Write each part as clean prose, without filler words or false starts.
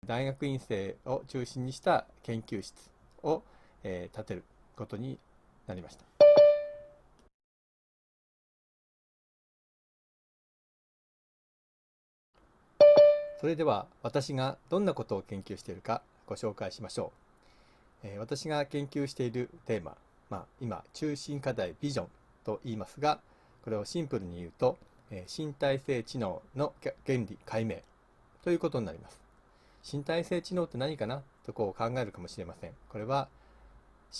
大学院生を中心にした研究室を、建てることになりました。それでは私がどんなことを研究しているかご紹介しましょう。私が研究しているテーマ、今中心課題ビジョンと言いますが、これをシンプルに言うと、身体性知能の原理解明ということになります。身体性知能って何かなと考えるかもしれません。これは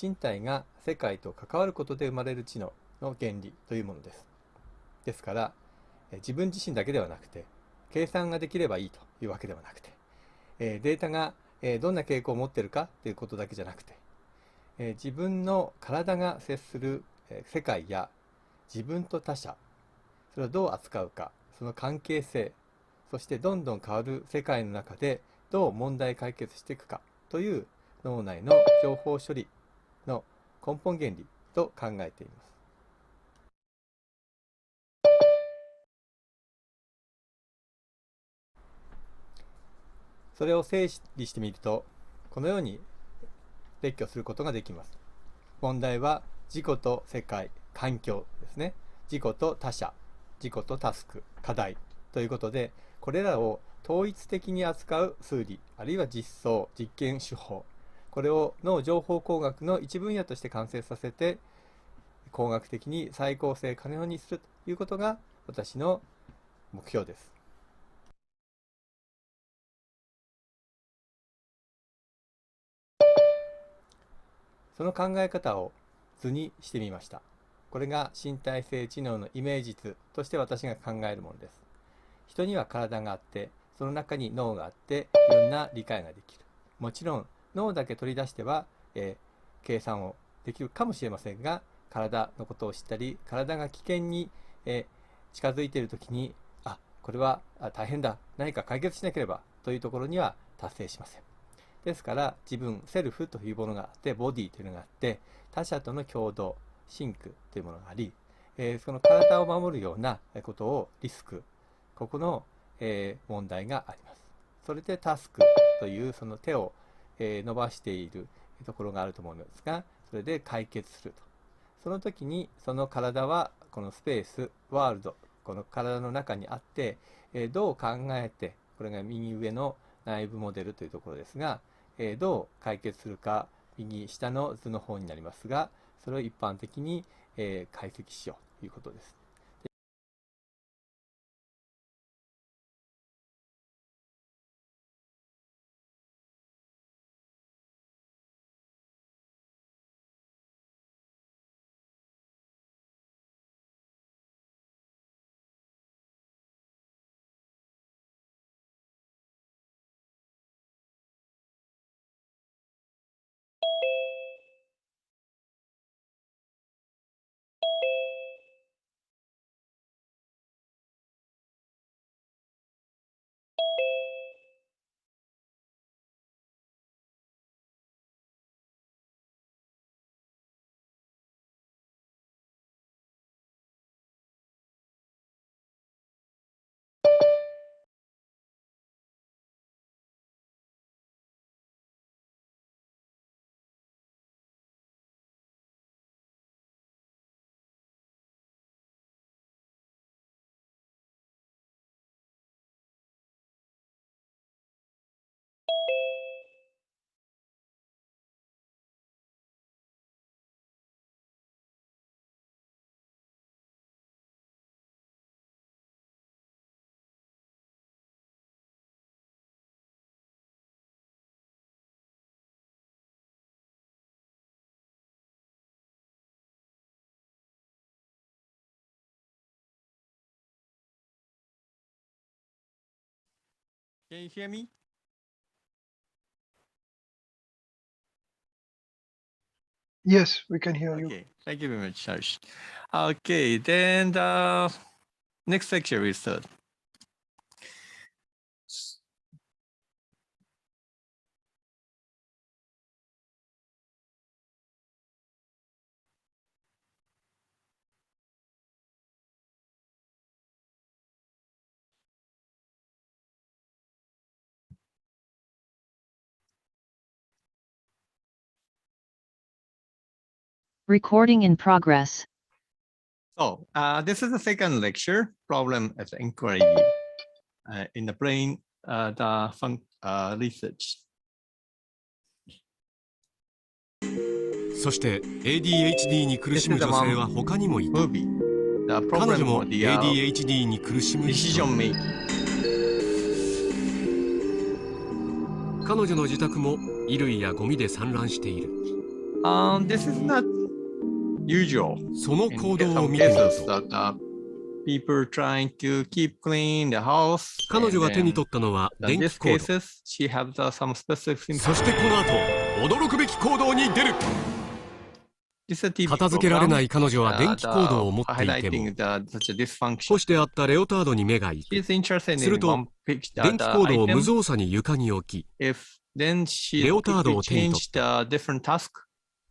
身体が世界と関わることで生まれる知能の原理というものです。ですから、自分自身だけではなくて、計算ができればいいというわけではなくて、データがどんな傾向を持っているかということだけじゃなくて、自分の体が接する世界や自分と他者、それをどう扱うか、その関係性、そしてどんどん変わる世界の中でどう問題解決していくかという脳内の情報処理の根本原理と考えています。それを整理してみると、このように列挙することができます。問題は自己と世界、環境ですね。自己と他者、自己とタスク、課題ということで、これらを統一的に扱う数理、あるいは実装、実験手法、これを脳情報工学の一分野として完成させて、工学的に再構成可能にするということが私の目標です。その考え方を図にしてみました。これが身体性知能のイメージ図として私が考えるものです。人には体があって、その中に脳があって、いろんな理解ができる。もちろん、脳だけ取り出しては、計算をできるかもしれませんが、体のことを知ったり、体が危険に、近づいているときに、これは大変だ、何か解決しなければというところには達成しません。ですから自分、セルフというものがあって、ボディというのがあって、他者との共同、シンクというものがあり、その体を守るようなことをリスク、ここの、問題があります。それでタスクというその手を、伸ばしているところがあると思うんですが、それで解決すると。その時にその体はこのスペース、ワールド、この体の中にあって、どう考えて、これが右上の内部モデルというところですが、どう解決するか、右下の図の方になりますが、それを一般的に、解析しようということです。Can you hear me? Yes, we can hear you. Okay, thank you very much, Harsh. Okay, then the next lecture will start. Recording in progress. So this is the second lecture, problem as inquiry in the brain research. そして ADHD に苦しむ女性は他にもいた。 Movie. The 彼 problem 女も for the ADHD に苦しむ一 decision 人。 making. 彼女の自宅も衣類やゴミで散乱している。 This is not usual. その In 行動を some 見てみる cases と、 that people trying to keep clean the house. 彼女が手に取 And ったのは then 電 in 気 these コード。 cases, she has some specific symptoms. そしてこの後、驚くべき行動に出る。 This is a TV 片付けられな program, い彼女は電気コードを持っていても、 highlighting such a 干 dysfunction. してあったレオタードに目が行く。 She's interested する in と one picture, 電気コードを無 item. 造作に床に置き、 If then she レオタードを手に取っ changed た。 different task,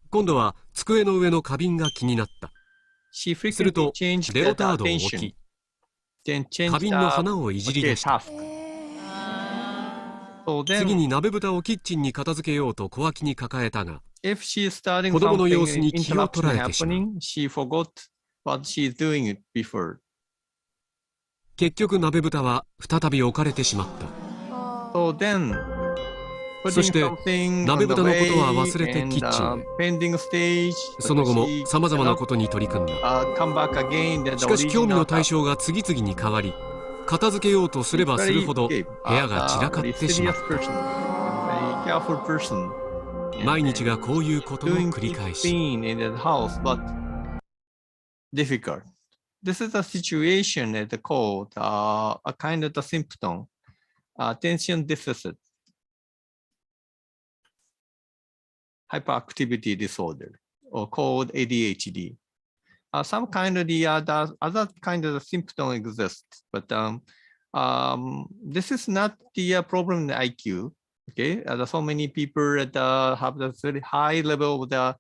今度は机の上の花瓶が気になった。 she する frequently と changed レ the オタードを置 attention. き、 Then 花 changed 瓶の花をいじり出した。 task. So 次 then, に鍋蓋をキッチンに片付けようと小脇に抱えたが、 if she is starting 子供の something 様子に気を取 interruption られてしまう。 happening, she forgot what she's doing before. 結局鍋蓋は再び置かれてしまった。 So then, そ putting して something 鍋 on the 蓋のことは way 忘れて and キッチンへ。 pending stage, その後も she 様々な cannot ことに取り組んだ。 come back again. The しかし興味 original の対 task. 象が次々に変わり、片付けようとすればするほど部屋が散らかってしまった。 Very careful person. 毎日がこういうことの Doing 繰り返 keep し。 clean in the house, but difficult. This is a situation that called a kind of the symptom, attention deficit, hyperactivity disorder, or called ADHD. Some kind of the other kind of the symptom exists, but this is not the problem in IQ. Okay, there are so many people that have a very high level of the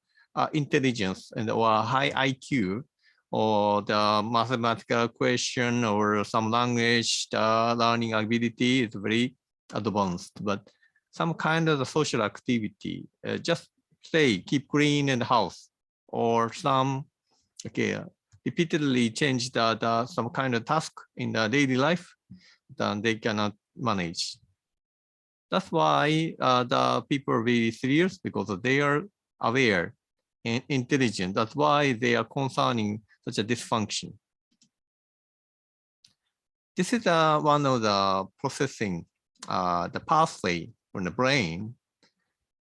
intelligence and or high IQ, or the mathematical question or some language, the learning ability is very advanced. But some kind of the social activity, just say keep clean in the house, or some repeatedly change the some kind of task in the daily life, then they cannot manage. That's why the people are very serious, because they are aware and intelligent. That's why they are concerning such a dysfunction. This is one of the processing, the pathway from the brain.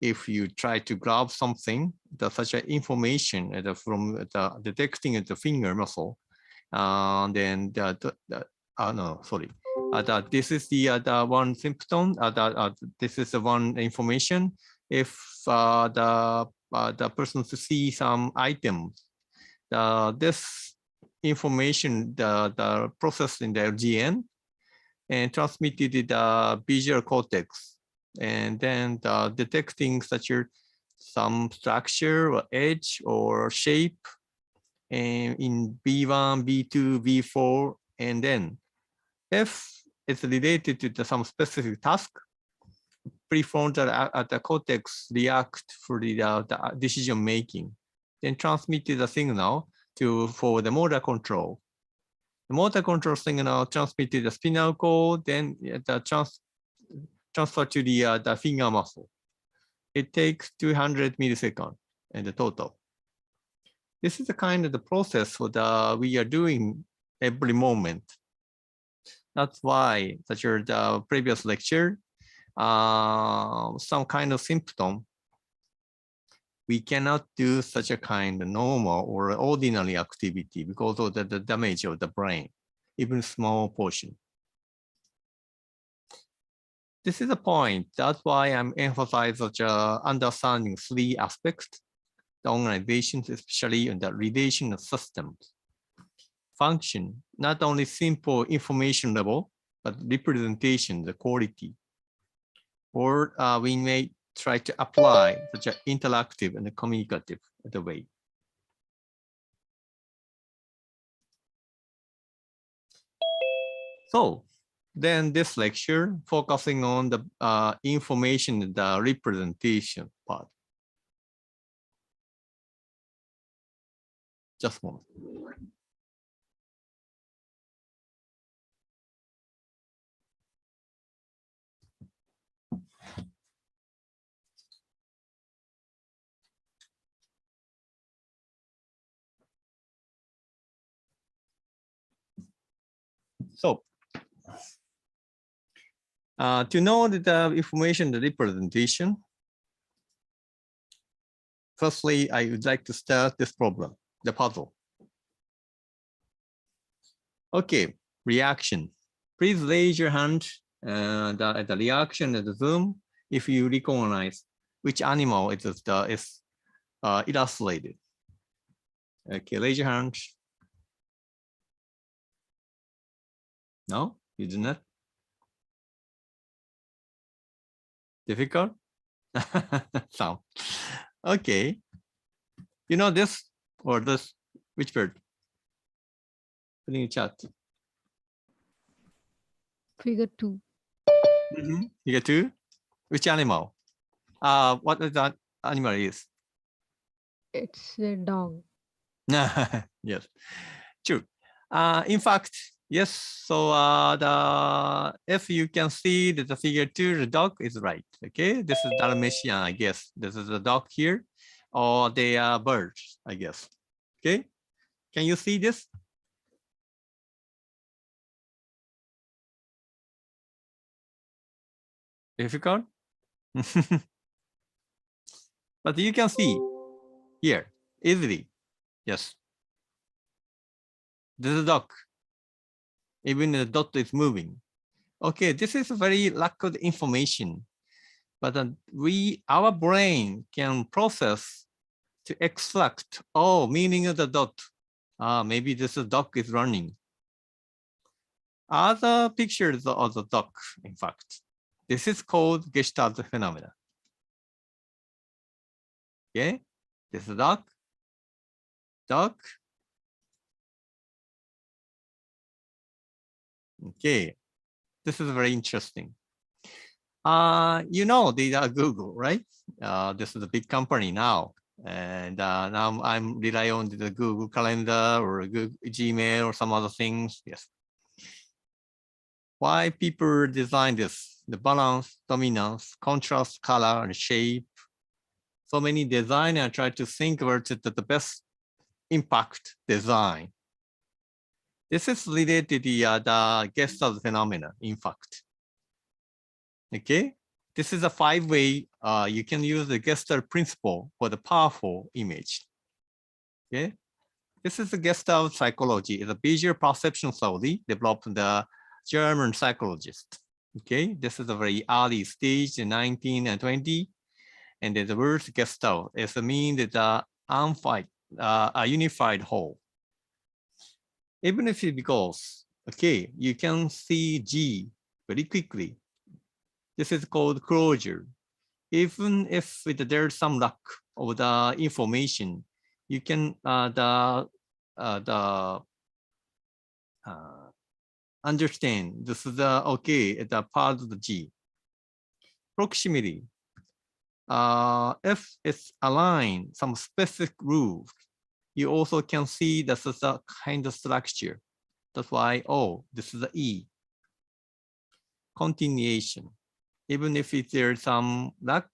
If you try to grab something, such an information from the detecting the finger muscle, then this is the one symptom. This is the one information. If the person to see some items, this information the processed in the LGN and transmitted to the visual cortex, and then detecting such as some structure or edge or shape, and in B1, B2, B4, and then if it's related to some specific task, prefrontal at the cortex react for the decision making, then transmitted the signal for the motor control. The motor control signal transmitted the spinal cord, then the transfer to the finger muscle. It takes 200 milliseconds in the total. This is the kind of the process we are doing every moment. That's why, such as the previous lecture, some kind of symptom, we cannot do such a kind of normal or ordinary activity because of the damage of the brain, even small portion. This is a point. That's why I'm emphasizing such understanding three aspects: the organizations, especially in the relation of systems. Function, not only simple information level, but representation, the quality. Or we may try to apply such an interactive and communicative way. So then this lecture focusing on the information, the representation part. Just a moment. So, to know the information, the representation, firstly, I would like to start this problem, the puzzle. Okay, reaction. Please raise your hand the reaction at the Zoom if you recognize which animal it is illustrated. Okay, raise your hand. No, you do not. Difficult? Some. Okay. You know this or this? Which bird? Put in the chat. Figure 2. Figure 2. Which animal? What is that animal is? It's a dog. Yes, true. In fact, yes. So if you can see that the figure 2, the dog is right. Okay, this is Dalmatian, I guess. This is a dog here, or they are birds, I guess. Okay, can you see this? Difficult? But you can see here easily. Yes. This is a dog. Even the dot is moving. Okay, this is a very lack of information, but our brain can process to extract, oh, meaning of the dot. Maybe this dog is running. Other pictures of the dog, in fact. This is called Gestalt phenomena. Okay, this is dog. Okay, this is very interesting. You know, they are Google, right? This is a big company now. And now I'm relying on the Google Calendar or Google Gmail or some other things. Yes. Why people design this? The balance, dominance, contrast, color, and shape. So many designers try to think about the best impact design. This is related to the Gestalt phenomena, in fact. Okay, this is a 5-way. You can use the Gestalt principle for the powerful image. Okay, this is the Gestalt psychology. It's a visual perception theory developed by the German psychologist. Okay, this is a very early stage in 19 and 20. And the word Gestalt is a mean that a unified whole. Even if it goes, okay, you can see G very quickly. This is called closure. Even if there's some lack of the information, you can understand this is the part of the G. Proximity. If it's aligned some specific rules, you also can see this is a kind of structure. That's why, oh, this is the E. Continuation. Even if there's some lack,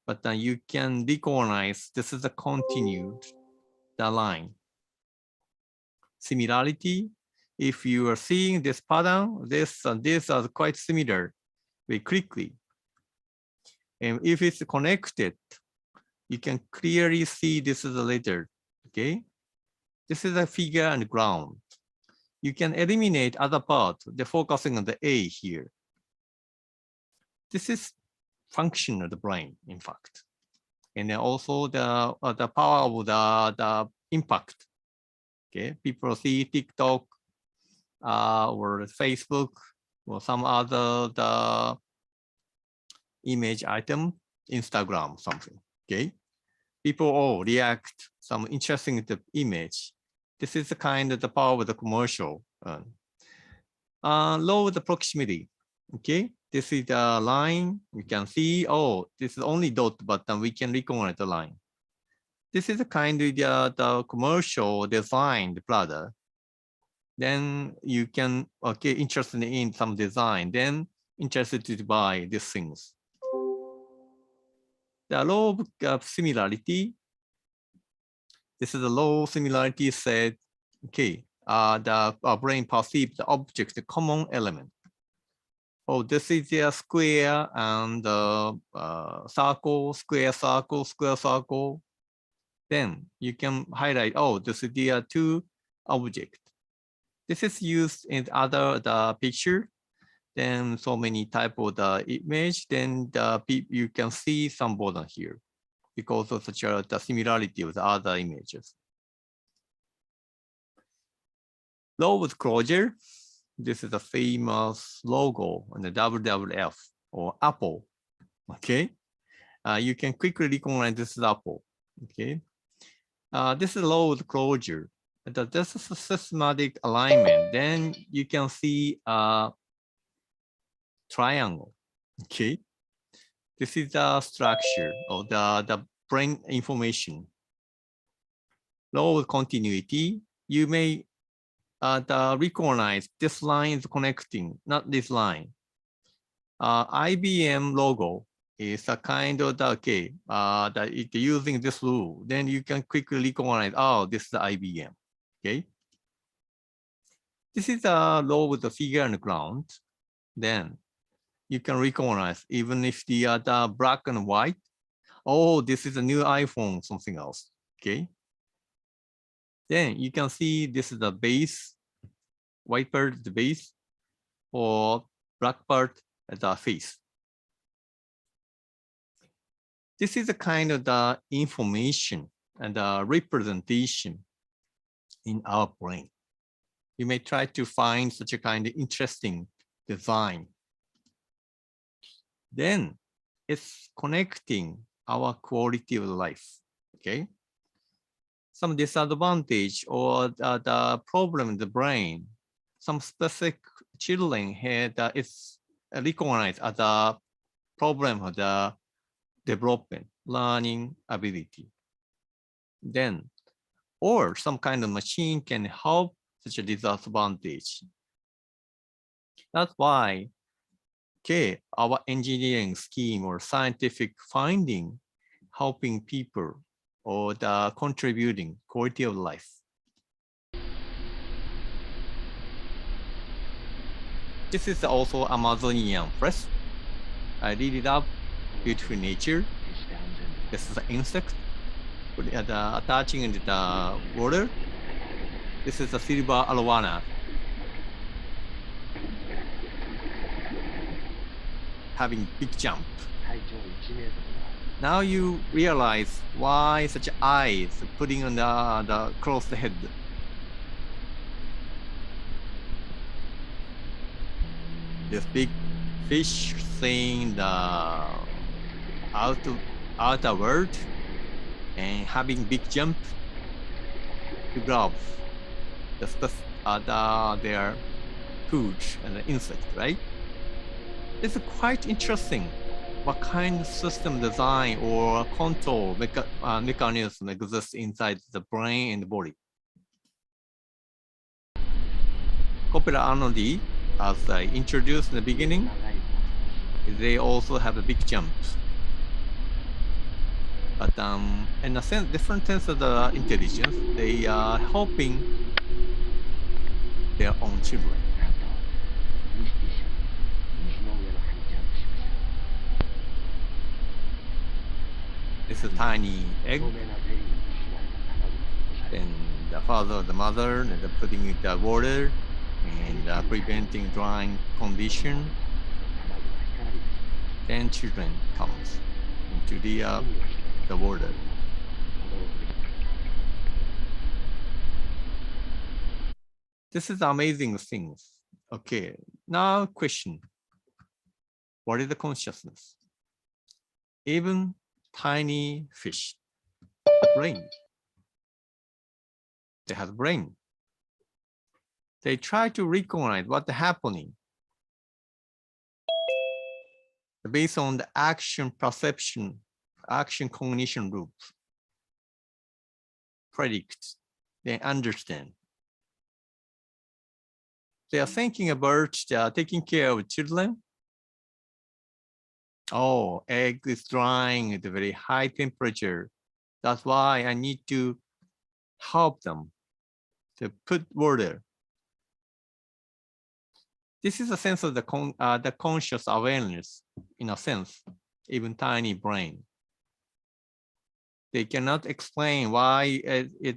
but then you can recognize this is a continued, the line. Similarity, if you are seeing this pattern, this and this are quite similar very quickly. And if it's connected, you can clearly see this is a letter, okay? This is a figure and ground. You can eliminate other parts, the focusing on the A here. This is function of the brain, in fact. And then also the power of the impact. Okay, people see TikTok or Facebook or some other image item, Instagram, something. Okay, people all react some interesting image. This is the kind of the power of the commercial. Low the proximity. Okay, this is the line. We can see, oh, this is only dot, but we can recognize the line. This is a kind of the commercial designed product. Then you can interested in some design, then interested to buy these things. The law of similarity. This is a law of similarity said, the brain perceives the object, the common element. Oh, this is a square and circle, square, circle, square, circle. Then you can highlight, oh, this is the two objects. This is used in the picture. Then so many type of the image, then you can see some border here because of such the similarity with other images. Law of closure. This is a famous logo on the WWF or Apple. Okay, you can quickly recognize this is Apple. Okay, this is law of closure. This is a systematic alignment. Then you can see a triangle. Okay, this is the structure of the brain information. Law of continuity. You may recognize this line is connecting, not this line. IBM logo is a kind of the that it's using this rule. Then you can quickly recognize, oh, this is the IBM. Okay. This is a law with the figure and ground. Then you can recognize even if the black and white. Oh, this is a new iPhone, something else. Okay. Then you can see this is the base, white part is the base, or black part is the face. This is a kind of the information and the representation in our brain. You may try to find such a kind of interesting design. Then it's connecting our quality of life. Okay. Some disadvantage or the problem in the brain, some specific children had it's recognized as a problem of the development, learning ability. Then, or some kind of machine can help such a disadvantage. That's why, our engineering scheme or scientific finding helping people or the contributing quality of life. This is also Amazonian forest. I really love beautiful nature. This is an insect attaching into the water. This is a silver arowana. Having big jump. Now you realize why such eyes putting on the crossed head. This big fish seeing the outer world and having big jump to grab their food and the insect, right? It's quite interesting what kind of system design or control mechanism exists inside the brain and the body. Copular anody, as I introduced in the beginning, they also have a big jump. But in a sense, different sense of the intelligence, they are helping their own children. It's a tiny egg. Then the father or the mother and putting it the water and preventing drying condition. Then children comes into the water. This is amazing things. Okay, now question. What is the consciousness? Even tiny fish, brain. They have brain. They try to recognize what's happening based on the action perception, action cognition loops. predict, then understand. They are thinking about taking care of children. Oh, egg is drying at a very high temperature. That's why I need to help them to put water. This is a sense of the conscious awareness, in a sense, even tiny brain. They cannot explain why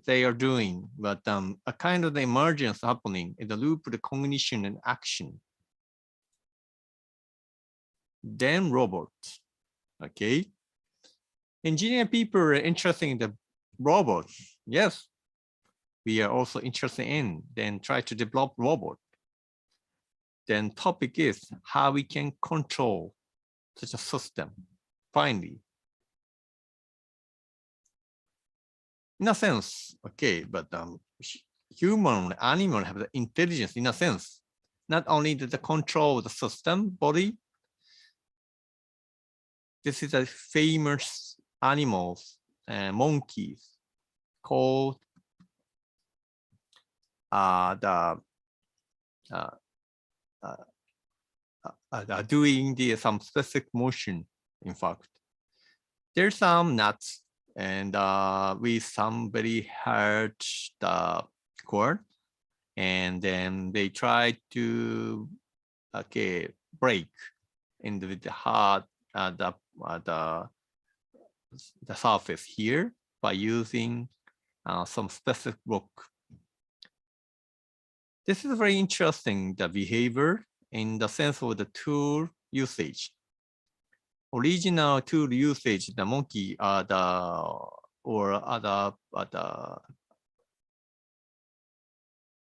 they are doing, but a kind of the emergence happening in the loop of the cognition and action. Then robots, okay? Engineer people are interested in the robots. Yes, we are also interested in, then try to develop robot. Then topic is how we can control such a system, finally. In a sense, okay, but human, animal have the intelligence in a sense. Not only the control the system, body. This is a famous animals, monkeys, called doing some specific motion. In fact, there's some nuts, and somebody hurt the cord, and then they try to break with the hard the surface here by using some specific rock. This is very interesting, the behavior in the sense of the tool usage. Original tool usage, the monkey or other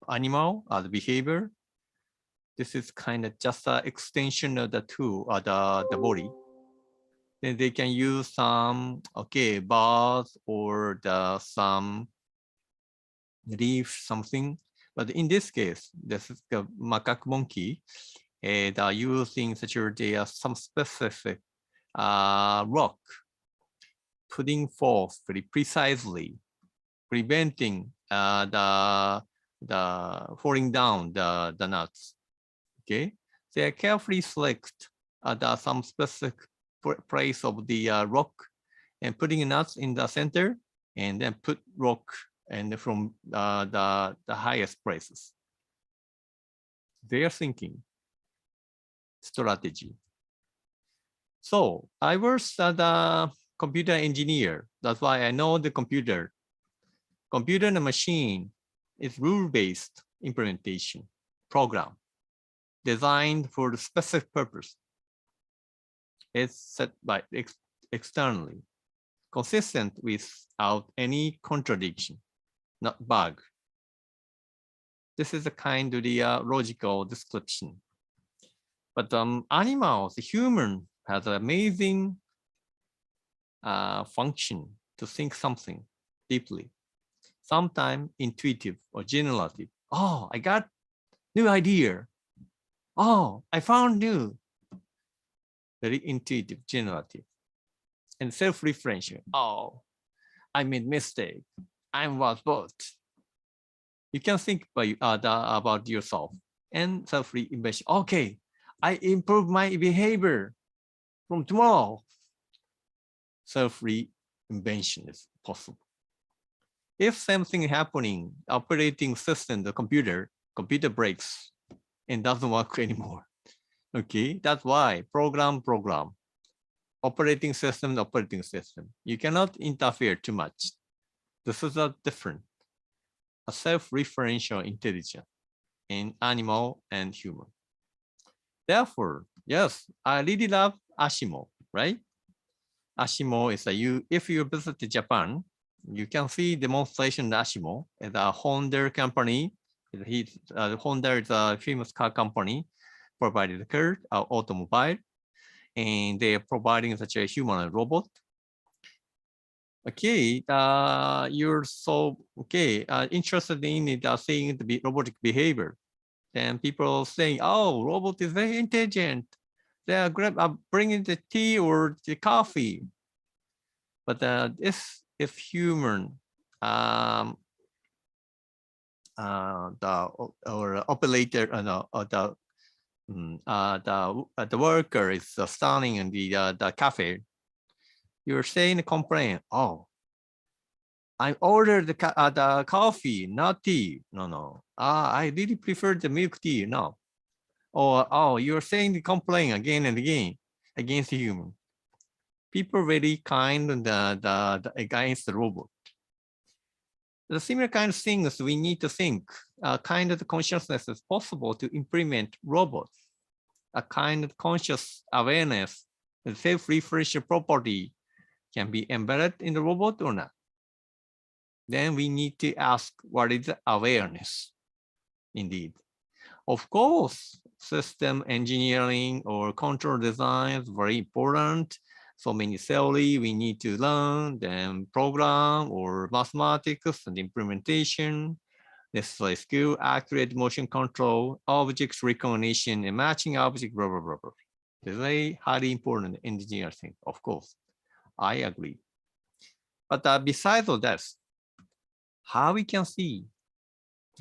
animal the behavior. This is kind of just an extension of the tool or the body. Then they can use some bars or some leaf, something. But in this case, this is the macaque monkey. They are using some specific rock, putting forth very precisely, preventing the falling down the nuts. Okay, they carefully select some specific place of the rock and putting nuts in the center, and then put rock and from the highest places. They are thinking strategy. So I was the computer engineer. That's why I know the computer. Computer and machine is rule-based implementation program designed for the specific purpose. It's set by externally, consistent without any contradiction, not bug. This is a kind of the logical description. But animals, human has an amazing function to think something deeply, sometimes intuitive or generative. Oh, I got new idea. Oh, I found new. Very intuitive, generative, and self-referential. Oh, I made mistake. I was both. You can think about yourself and self-reinvention. Okay, I improve my behavior from tomorrow. Self-reinvention is possible. If something happening, operating system, the computer breaks and doesn't work anymore. Okay, that's why program, operating system. You cannot interfere too much. This is a different, a self-referential intelligence in animal and human. Therefore, yes, I really love Ashimo, right? Ashimo is if you visit Japan, you can see demonstration of Ashimo at a Honda company. Honda is a famous car company, provided the car, automobile, and they are providing such a human robot. Okay, you're so interested in seeing the robotic behavior. Then people saying, "Oh, robot is very intelligent. They are bringing the tea or the coffee." But if human or operator, no, or the worker is standing in the cafe. You're saying a complaint. Oh, I ordered the coffee, not tea. No. I really prefer the milk tea. No. Or, oh, you're saying the complaint again and again against the human. People very kind against the robot. The similar kind of things we need to think. A kind of consciousness is possible to implement robots. A kind of conscious awareness, the self-referential property can be embedded in the robot or not. Then we need to ask, what is the awareness? Indeed. Of course, system engineering or control design is very important. So many theory we need to learn, then program or mathematics and implementation, necessary skill, accurate motion control, objects recognition, and matching object, blah, blah, blah, blah. It's very highly important engineer thing, of course. I agree. But besides all that, how we can see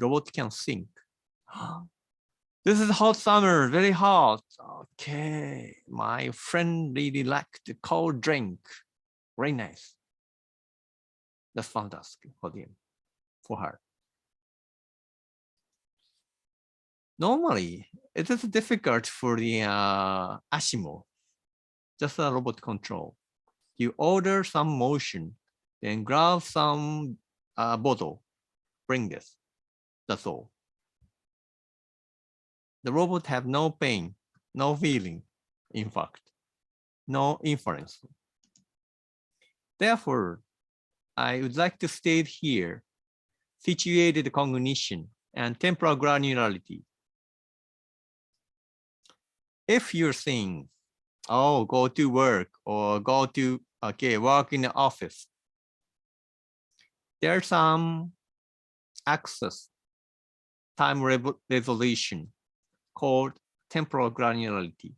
robot can think. This is hot summer, very hot. Okay, my friend really liked the cold drink. Very nice. That's fantastic for him, for her. Normally, it is difficult for the Ashimo, just a robot control. You order some motion, then grab some bottle, bring this. That's all. The robot have no pain, no feeling, in fact, no inference. Therefore, I would like to state here, situated cognition and temporal granularity. If you're saying, oh, go to work or go to, work in the office, there's some access time resolution called temporal granularity.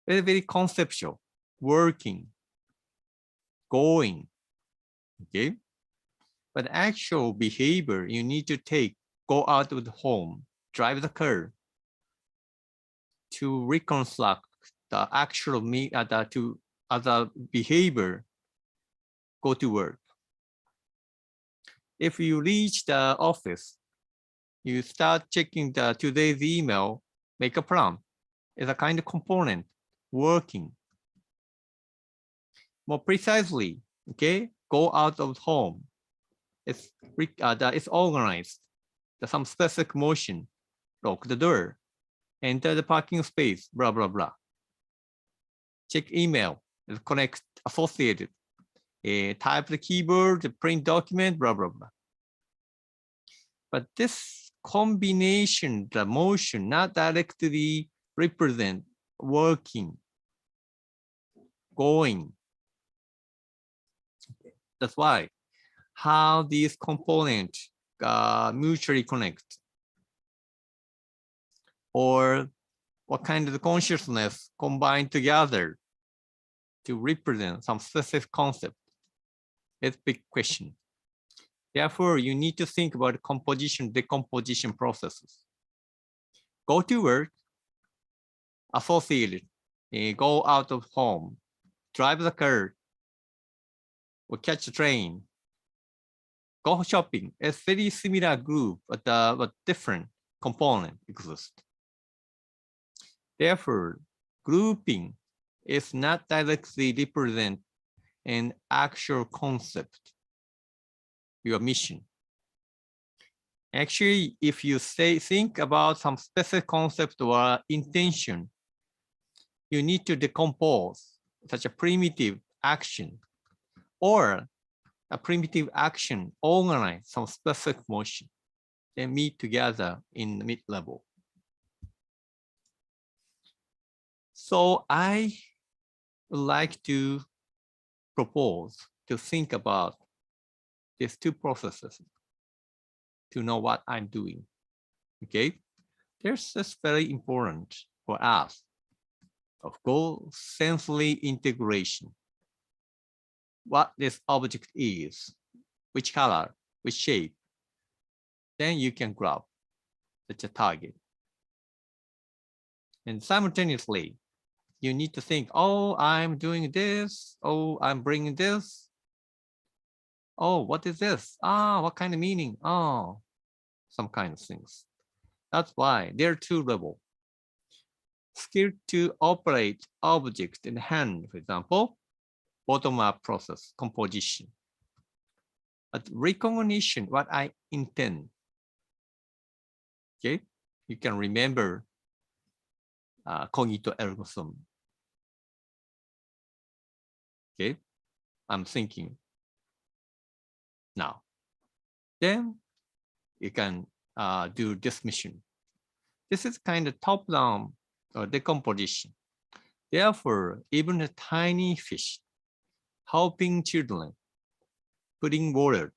Very, very conceptual, working, going, okay? But actual behavior you need to take, go out of the home, drive the car to reconstruct the actual other behavior, go to work. If you reach the office, you start checking today's email, make a plan. It's a kind of component, working. More precisely, okay, go out of home. It's organized. There's some specific motion, lock the door, enter the parking space, blah, blah, blah. Check email, connect, associated. Type the keyboard, the print document, blah, blah, blah. But this combination, the motion, not directly represent working, going. That's why how these components mutually connect, or what kind of consciousness combined together to represent some specific concept. It's a big question. Therefore, you need to think about composition, decomposition processes. Go to work, associated, go out of home, drive the car, or catch the train, go shopping. It's very similar group, but different component exist. Therefore, grouping is not directly represent an actual concept, your mission. Actually, if you think about some specific concept or intention, you need to decompose such a primitive action, or a primitive action organize some specific motion, then meet together in the mid-level. So I would like to propose to think about these two processes to know what I'm doing, okay? This is very important for us. Of course, sensory integration. What this object is, which color, which shape, then you can grab such a target. And simultaneously, you need to think, oh, I'm doing this. Oh, I'm bringing this. Oh, what is this? Ah, what kind of meaning? Oh, some kind of things. That's why there are two levels. Skill to operate object in hand, for example, bottom-up process, composition. But recognition, what I intend. Okay, you can remember cognito ergo sum. Okay, I'm thinking now. Then you can do this mission. This is kind of top-down decomposition. Therefore, even a tiny fish helping children, putting water,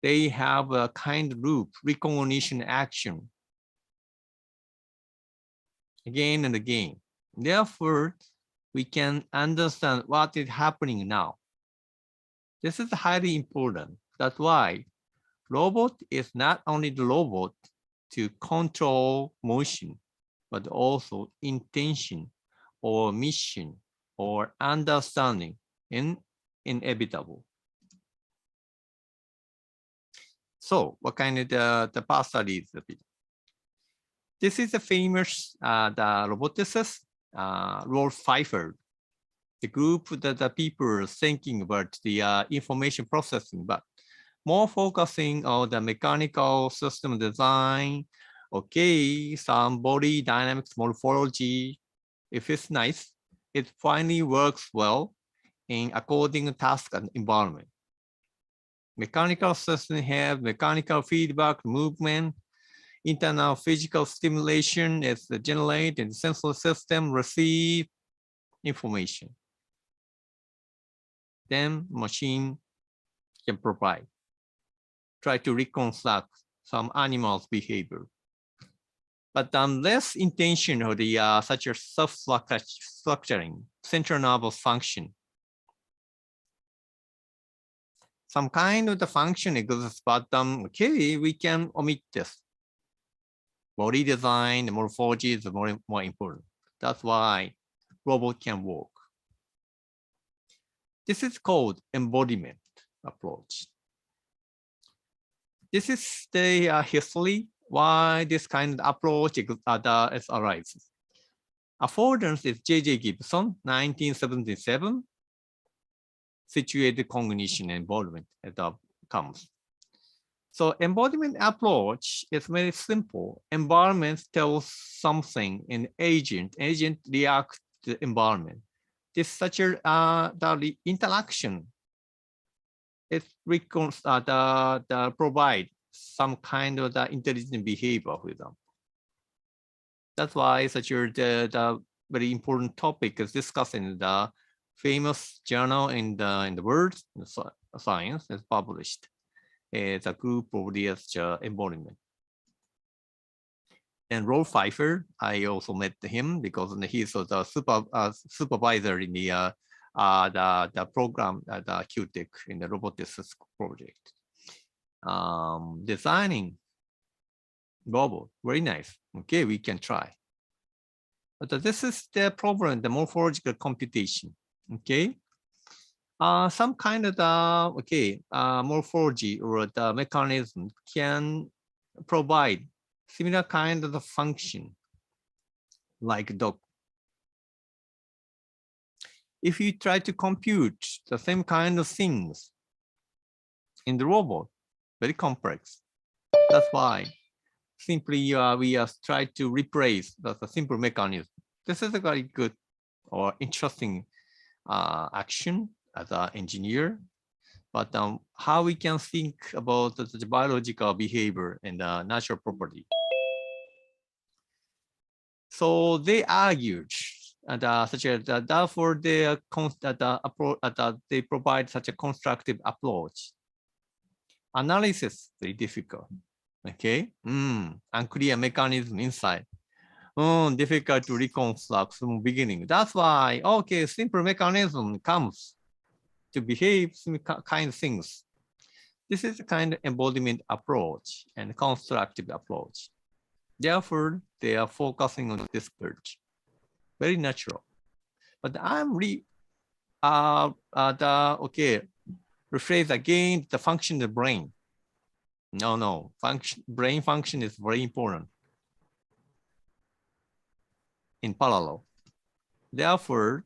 they have a kind of loop, recognition action, again and again. Therefore, we can understand what is happening now. This is highly important. That's why robot is not only the robot to control motion, but also intention or mission or understanding and inevitable. So what kind of the pasta is the bit? This is a famous the roboticists, Rolf Pfeiffer, the group that the people are thinking about the information processing, but more focusing on the mechanical system design, okay, some body dynamics morphology. If it's nice, it finally works well in according to task and environment. Mechanical system have mechanical feedback, movement, internal physical stimulation is generated and sensor system receive information. Then machine can provide. Try to reconstruct some animal's behavior. But unless intention of the such as self-structuring, central nervous function, some kind of the function exists, but okay, we can omit this. Body design, the morphology is more important. That's why robot can work. This is called embodiment approach. This is the history why this kind of approach arises. Affordance is J.J. Gibson, 1977. Situated cognition and embodiment comes. So embodiment approach is very simple. Environment tells something in agent reacts to the environment. This such a the interaction. It provide some kind of the intelligent behavior with them. That's why such a the very important topic is discussed in the famous journal in the world, science is published. It's a group of the embodiment. And Rolf Pfeiffer, I also met him because he's the supervisor in the program at the QTech in the robotics project. Designing robot, very nice. Okay, we can try. But this is the problem, the morphological computation. Okay, some kind of the morphology or the mechanism can provide similar kind of the function like dog. If you try to compute the same kind of things in the robot, very complex. That's why simply we try to replace the simple mechanism. This is a very good or interesting action as an engineer, but how we can think about the biological behavior and natural property. So they argued such as therefore they provide such a constructive approach. Analysis very difficult. Okay, unclear mechanism inside. Difficult to reconstruct from beginning. That's why, okay, simple mechanism comes to behave some kind of things. This is a kind of embodiment approach and constructive approach. Therefore, they are focusing on this part. Very natural. But I'm rephrase again the function of the brain. No, brain function is very important in parallel. Therefore,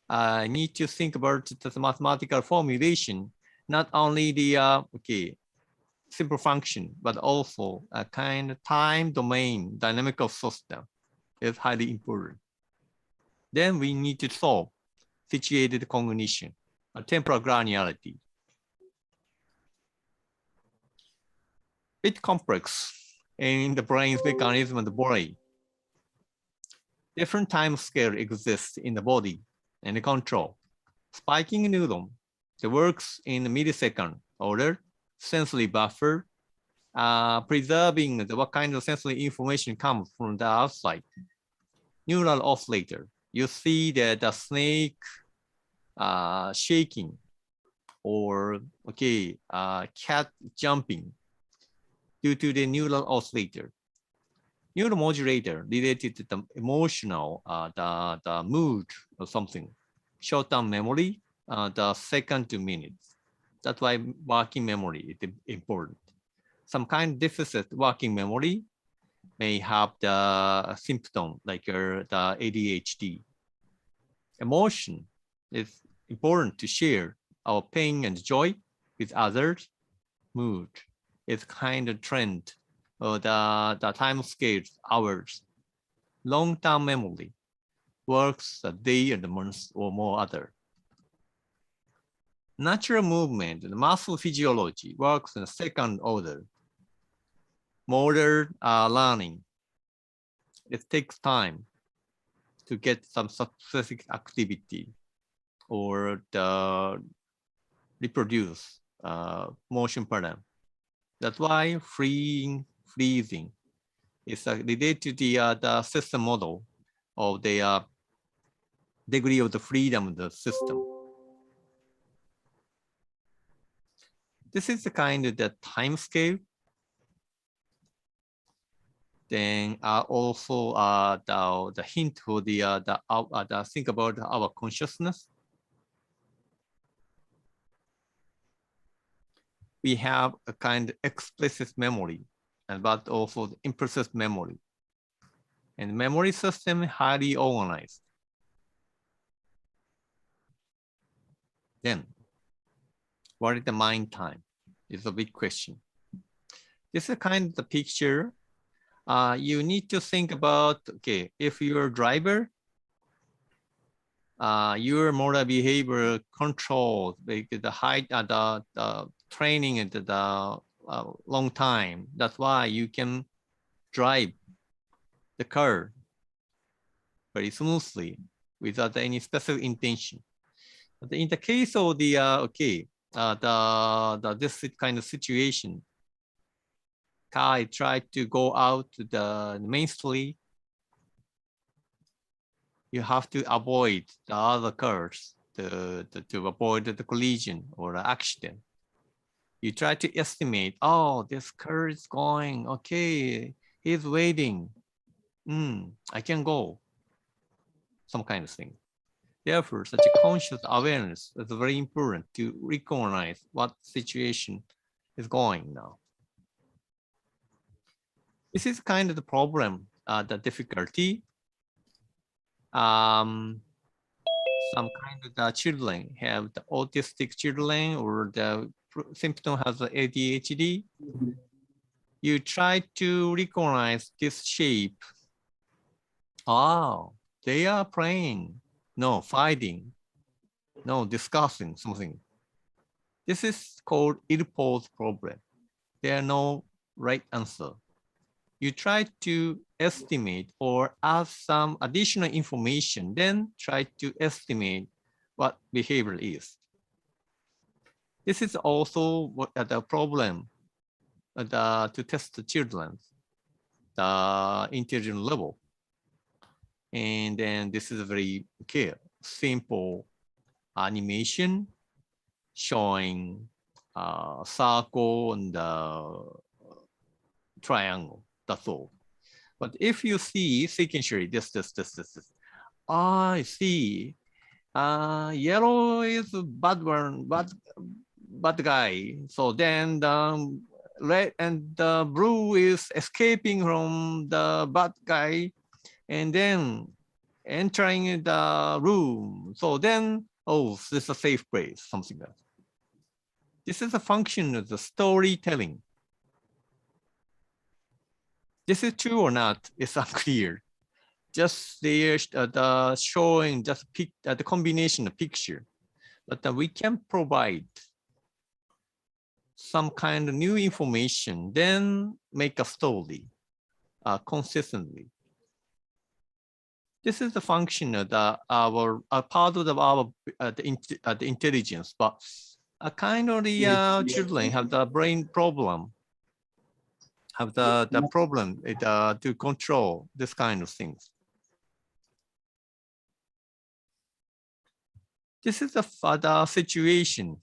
I need to think about the mathematical formulation, not only the simple function, but also a kind of time domain dynamical system is highly important. Then we need to solve situated cognition, temporal granularity. Bit complex in the brain's mechanism of the body. Different time scale exists in the body and the control. Spiking neuron that works in the millisecond order, sensory buffer, preserving what kind of sensory information comes from the outside. Neural oscillator. You see that the snake shaking or cat jumping due to the neural oscillator. Neuromodulator related to the emotional, the mood or something. Short-term memory, the second to minutes. That's why working memory is important. Some kind of deficit working memory may have the symptom like the ADHD. Emotion is important to share our pain and joy with others. Mood is kind of trend or the time scales, hours. Long-term memory works a day and a month or more other. Natural movement and muscle physiology works in the second order. Motor learning. It takes time to get some specific activity or the reproduce motion pattern. That's why freezing is related to the system model of the degree of the freedom of the system. This is the kind of the time scale. Then also the hint for the think about our consciousness. We have a kind of explicit memory, but also the implicit memory. And memory system highly organized. Then, what is the mind time? Is a big question. This is kind of the picture. You need to think about, if you're a driver, your motor behavior control, the height, the training and the long time. That's why you can drive the car very smoothly without any special intention. But in the case of the this kind of situation, car tried to go out to the main street. You have to avoid the other cars to avoid the collision or the accident. You try to estimate, oh, this car is going, okay, he's waiting. I can go. Some kind of thing. Therefore, such a conscious awareness is very important to recognize what situation is going now. This is kind of the problem, the difficulty. Some kind of the children have the autistic children or the symptom has the ADHD. You try to recognize this shape. Oh, they are playing. No, fighting. No, discussing something. This is called ill-posed problem. There are no right answer. You try to estimate or add some additional information, then try to estimate what behavior is. This is also what the problem to test the children, the intelligence level. And then this is a very simple animation showing circle and triangle. That's all. But if you see sequentially this. I see. Yellow is bad one, bad guy. So then the red and the blue is escaping from the bad guy, and then entering the room. So then, oh, this is a safe place, something like that. This is a function of the storytelling. This is true or not, it's unclear. Just there, the showing just the combination of picture, but we can provide some kind of new information, then make a story consistently. This is the function of our part of our the intelligence, but kind of the children have the brain problem, have the problem to control this kind of things. This is the situation.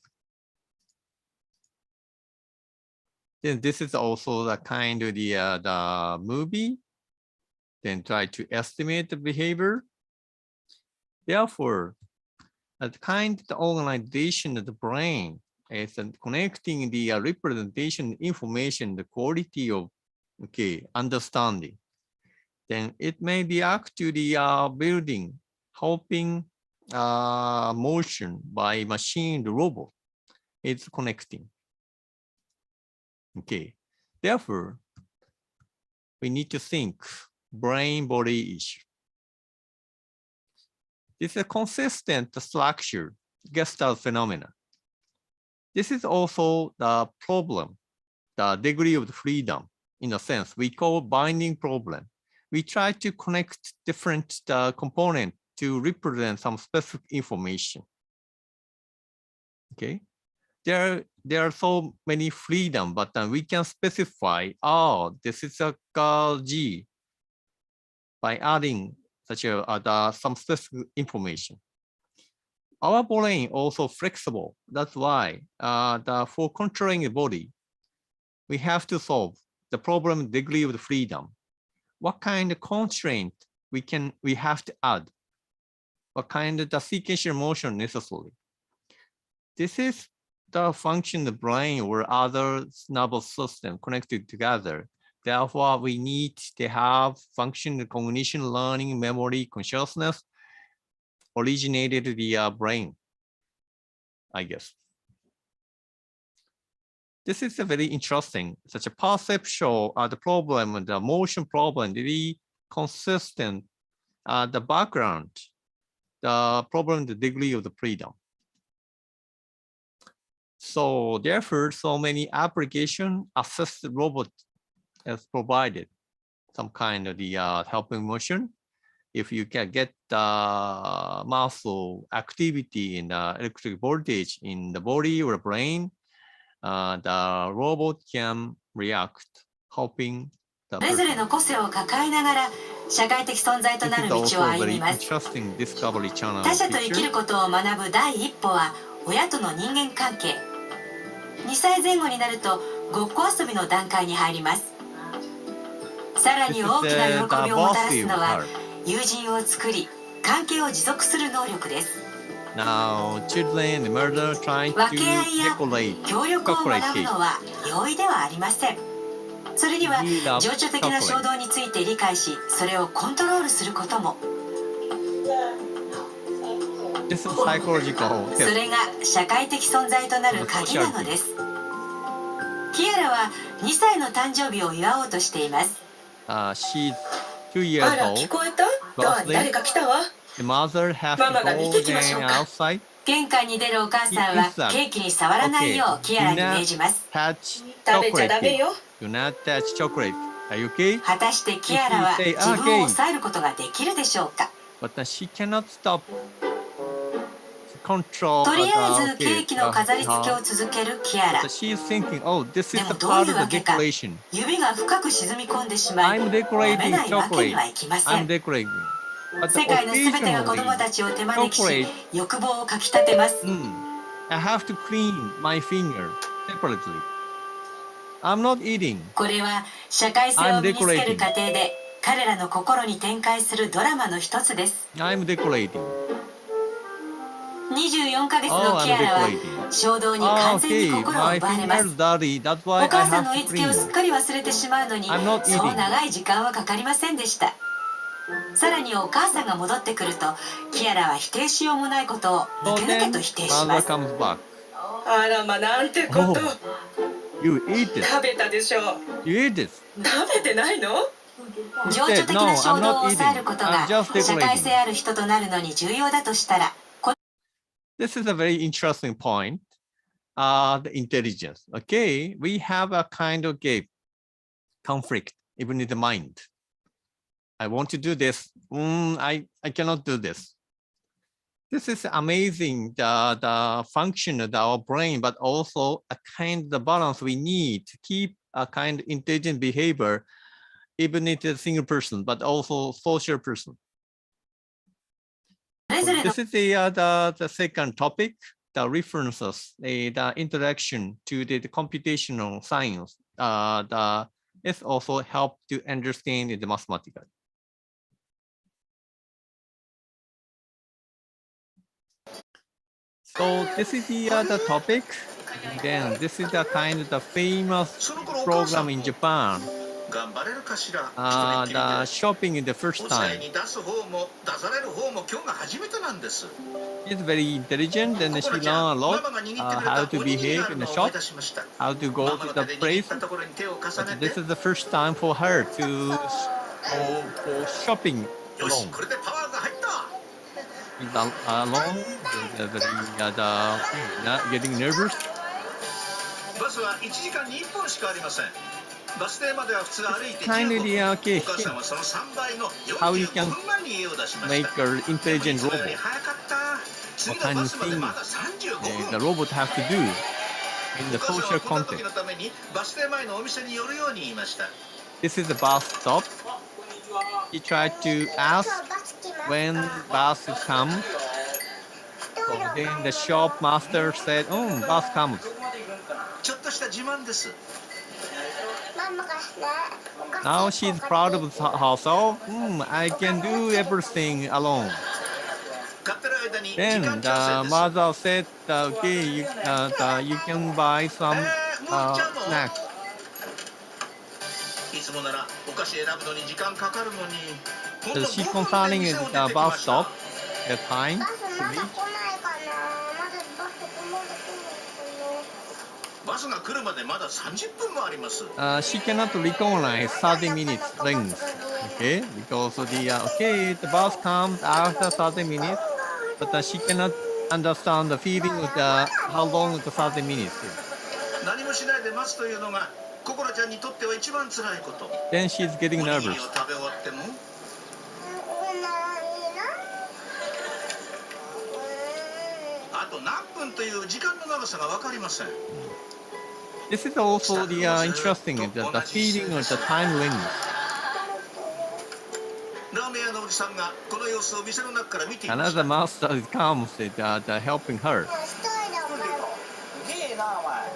Then this is also the kind of the movie. Then try to estimate the behavior. Therefore, the kind of the organization of the brain is connecting the representation information, the quality of understanding. Then it may be act to the building, helping motion by machine, the robot. It's connecting. Okay. Therefore, we need to think brain-body issue. This is a consistent structure, Gestalt phenomena. This is also the problem, the degree of the freedom. In a sense, we call binding problem. We try to connect different components to represent some specific information. Okay, there are so many freedom, but we can specify, oh, this is a G by adding such a some specific information. Our brain also flexible. That's why for controlling the body, we have to solve the problem degree of the freedom. What kind of constraint we have to add? What kind of the sequential motion necessary? This is the function of the brain or other nervous system connected together. Therefore, we need to have function, cognition, learning, memory, consciousness originated the brain, I guess. This is a very interesting, such a perceptual, the problem, the motion problem, really consistent, the background, the problem, the degree of the freedom. So therefore, so many application assisted robot has provided some kind of the helping motion. If you can get the muscle activity in the electric voltage in the body or brain, the robot can react, helping the person. それぞれの個性を抱えながら社会的存在と This なる is 道を also a 歩 very みます。 interesting discovery channel 他者と生きる picture. ことを学ぶ第一歩は親との人間関係。2歳前後になるとごっこ遊びの段階に入ります。さら This に is 大きな the 喜びをもたらす bossy のは part. 友人を作り関係を持続する能力です。 Now, children and mother trying 分 to け合いや decorate 協力を chocolate 学ぶ cake. のは容易ではありません。それには We love 情緒的な衝動について理解しそれをコントロールすることも。 This is psychological そ test. れが社会的存在となる鍵なのです。キアラは2歳の誕生日を祝おうとしています。 She's 2 years あら、聞 old. こえた？ドアに誰か来たわ。 The mother has マ to マが見 go てきましょう then か。 outside. 玄関に出るお母さんはケーキに触らないようキアラに命じます。 Touch 食べちゃ chocolate ダメ cake. よ。 Do not touch chocolate. Are you okay? 果たしてキアラは自分を抑えることができるでしょうか。 But she cannot stop control. とりあえずケーキの飾り付けを続けるキアラ。 But she is thinking, oh, this で is も the どう part いう of わ the けか decoration. 指が深く沈み込んでしまい I'm やめ decorating ないわけに chocolate. はいきませ I'm ん。 decorating. But 世界のすべてが子供 occasionally, たちを手招きし chocolate, 欲望をかきたてます。 I have to clean my finger. separately. I'm not eating. これは社会性を身につける過程で彼らの心に展開するドラマの一つです。 I'm decorating. 24ヶ月の Oh, キ I'm アラは decorating. 衝動に Oh, 完全に okay. 心を My 奪われま finger's す。 dirty. That's お why I 母さん have の to 言いつけを clean. すっかり忘れてしまうのに I'm not そう eating. 長い時間はかかりませんでした。さらにお母さんが戻ってくるとキアラは否定しようもないことを So 抜け抜 then けと否定しま mother す。 comes back. あらま、なんてこと。 Oh, you eat it. 食べたでしょう。 You eat it. 食べてないの？情緒的な衝動を抑えることが I'm just decorating. 社会性ある人となるのに重要だとしたら、 This is a very interesting point. The intelligence. Okay, we have a kind of gap, conflict, even in the mind. I want to do this. I cannot do this. This is amazing, the function of our brain, but also a kind of balance we need to keep a kind of intelligent behavior, even if it's a single person, but also social person. それぞれの This is the second topic, the references, the introduction to the computational science. This also help to understand the mathematical. So this is the topic. Then this is the kind of the famous program in Japan. 頑張れるかしら。 The shopping in the first お世話 time. に出す方も出される方も今日が初めてなんです。 She's very intelligent and she learned a lot how to behave in the shop, how to go to the place. But this is the first time for her to go for shopping よし、 alone. これでパワーが入った。 She's alone, not getting nervous. バスは1時間に1本しかありません。バス停までは普通歩いて Kind of 15 okay. 分。お母さんはその3倍の How you can 45分前に家を出しま make した。 an intelligent それより robot. 早かった。次 What の kind バ of スまで thing まだ35 the 分。 robot has to do in the お母さん social はこんな時 context. のためにバス停前のお店に寄るように言いました。 This is the bus stop. He tried to ask when bus comes. So then the shop master said, "Oh, bus comes." ちょっとした自慢です。 Now she's proud of herself. I can do everything alone. 買ってる間に時 Then 間 the 調整です。 mother said, "Okay, you can buy some もう行っちゃうの？ snacks." いつもならお菓子選ぶのに時間かかるのに。ほん So の she 5分で concerning 店 the を出てき bus ました。 stop, the time. バスが来るまでまだ30分もあります。 She cannot recognize 30 minutes length. Okay, because the bus comes after 30 minutes, but she cannot understand the feeling of how long the 30 minutes is. 何もしないで待つというのがココラちゃんにとっては一番辛いこと。 Then she's getting おにぎ nervous. りを食べ終わってもあと何分という時間の長さが分かりません。 This is also the interesting the feeling of the time length. ラーメン屋のおじさんがこの様子を店の中から見ていまし Another た。 master comes helping her. げえなお前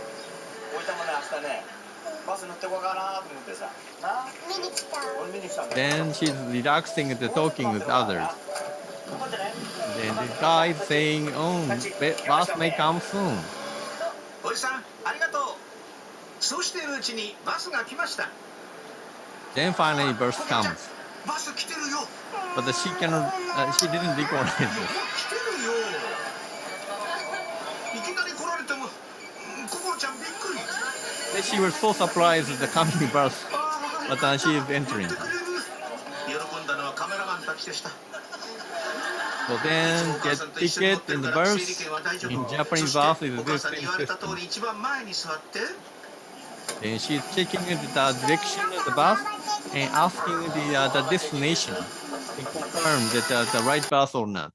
おいたもね明日ねバス乗ってこうかなと思ってさな俺見に来たんだ Then she's relaxing and talking with others. ここじゃね Then the guy is saying, "Oh, bus may come soon." おじさんありがとう。そうしているうちにバスが来ました。 Then finally, bus comes, バス来てるよ。 but she cannot. She didn't recognize it. 来てるよ。いきなり来られてもココラちゃんびっくり。 Then she was so surprised at the coming bus, but she is entering. 喜んだのはカメラマンたちでした。 So then, get ticket in the bus. In Japanese bus is お this 母さんに言われた通 system. り一番前に座って。 Then she's checking the direction of the bus and asking the destination and confirm that the right bus or not.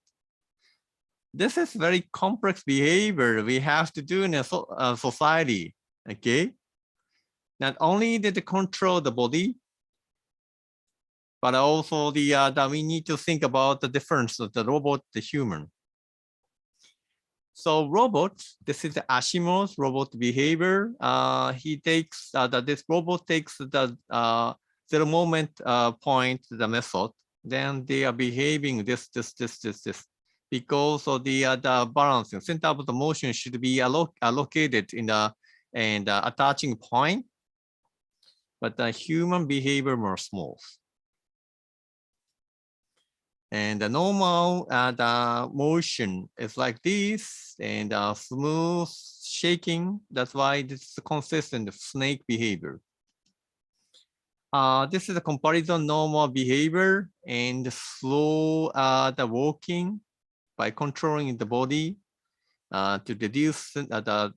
This is very complex behavior we have to do in a society. Okay, not only did they control the body, but also we need to think about the difference of the robot, the human. So robot, this is the Asimov's robot behavior. He takes this robot takes the 0 moment point the method. Then they are behaving this. Because of the balancing center of the motion should be allocated in the attaching point, but the human behavior more smooth. And the normal the motion is like this, and smooth shaking. That's why this is consistent with snake behavior. This is a comparison normal behavior and slow the walking by controlling the body to reduce the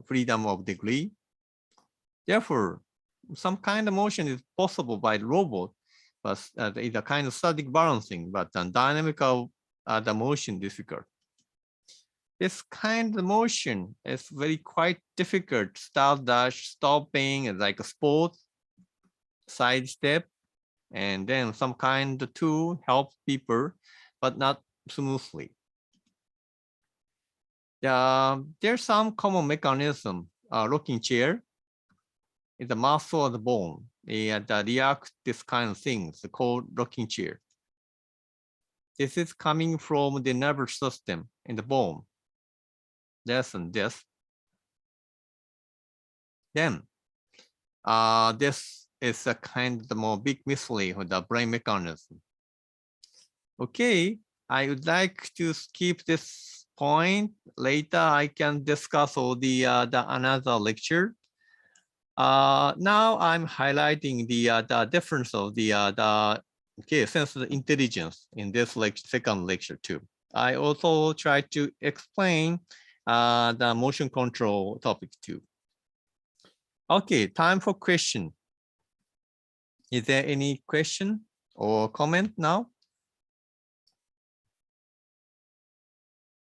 freedom of degree. Therefore, some kind of motion is possible by the robot, but it's a kind of static balancing, but dynamical the motion difficult. This kind of motion is very quite difficult. Start dash, stopping, like a sport, side step, and then some kind of tool help people, but not smoothly. There's some common mechanism. Rocking chair is the muscle of the bone. They react this kind of things called rocking chair. This is coming from the nervous system in the bone. This and this. Then this is a kind of the more big mystery with the brain mechanism. Okay, I would like to skip this point. Later, I can discuss all the another lecture. Now I'm highlighting the difference of the sensory intelligence in this second lecture too. I also try to explain the motion control topic too. Okay, time for question. Is there any question or comment now?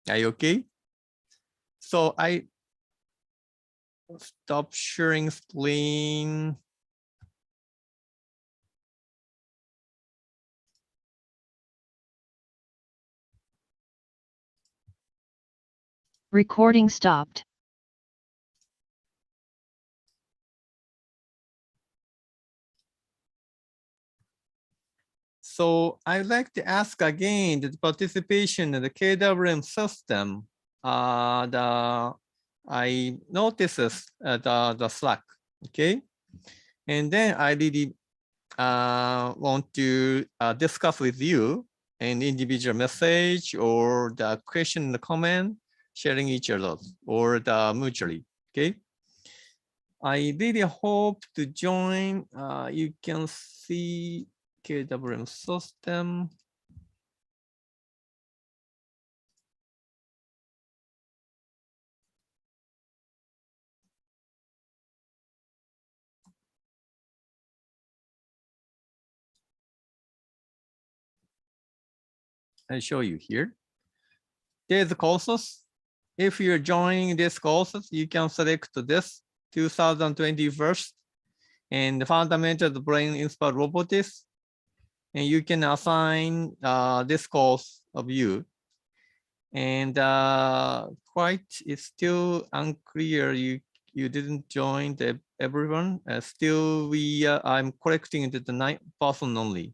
Are you okay? So I stop sharing screen. Recording stopped. So I'd like to ask again the participation in the KWM system. I notices the Slack, okay? And then I really want to discuss with you an individual message or the question in the comment, sharing each other or the mutually, okay? I really hope to join. You can see KWM system. I show you here. There's the courses. If you're joining this courses, you can select this 2021 and the fundamentals of brain inspired robotics. And you can assign this course of you. And quite, it's still unclear. You didn't join everyone. Still, I'm collecting the 9% only.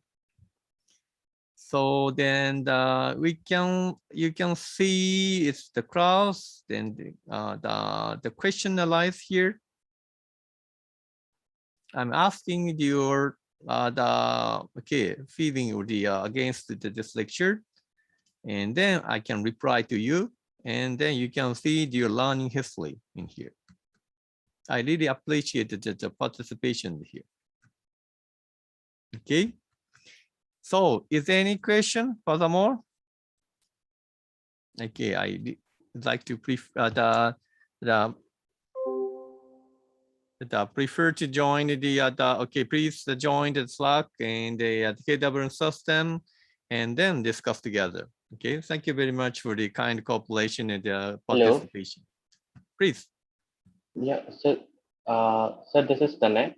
So then you can see it's the class. Then the question lies here. I'm asking your feeling or the against this lecture, and then I can reply to you, and then you can see your learning history in here. I really appreciate the participation here. Okay. So, is there any question furthermore? Okay, I'd like to prefer prefer to join okay, please join the Slack and the KWM system, and then discuss together. Okay, thank you very much for the kind cooperation and participation. Hello? Please. Yeah, so sir, this is Tanay.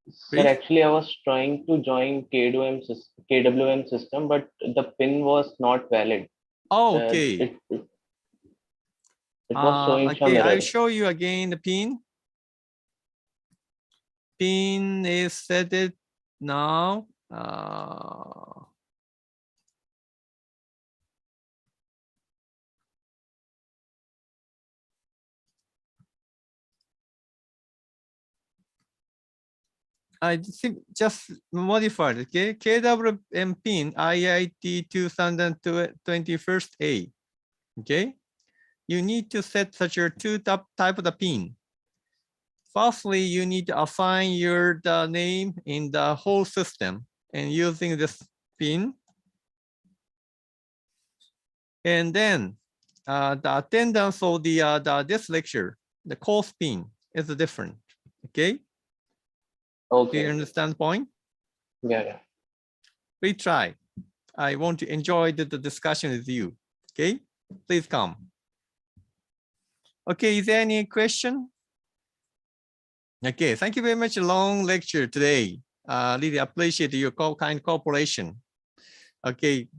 Sir, Please. actually, I was trying to join KWM system, but the pin was not valid. Oh, okay. It was showing some Okay, I'll error. show you again the pin. Pin is set it now. I just modified, okay? KWM pin IIT 2021 A, okay? You need to set such a two type of the pin. Firstly, you need to assign the name in the whole system and using this pin. And then the attendance of this lecture, the course pin is different, okay? Okay. Do you understand the point? Yeah. We try. I want to enjoy the discussion with you, okay? Please come. Okay, is there any question? Okay, thank you very much. Long lecture today. Really appreciate your kind cooperation. Okay,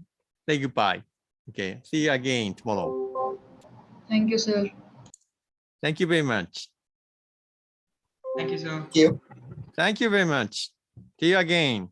say goodbye. Okay, see you again tomorrow. Thank you, sir. Thank you very much. Thank you, sir. Thank you. Thank you very much. See you again.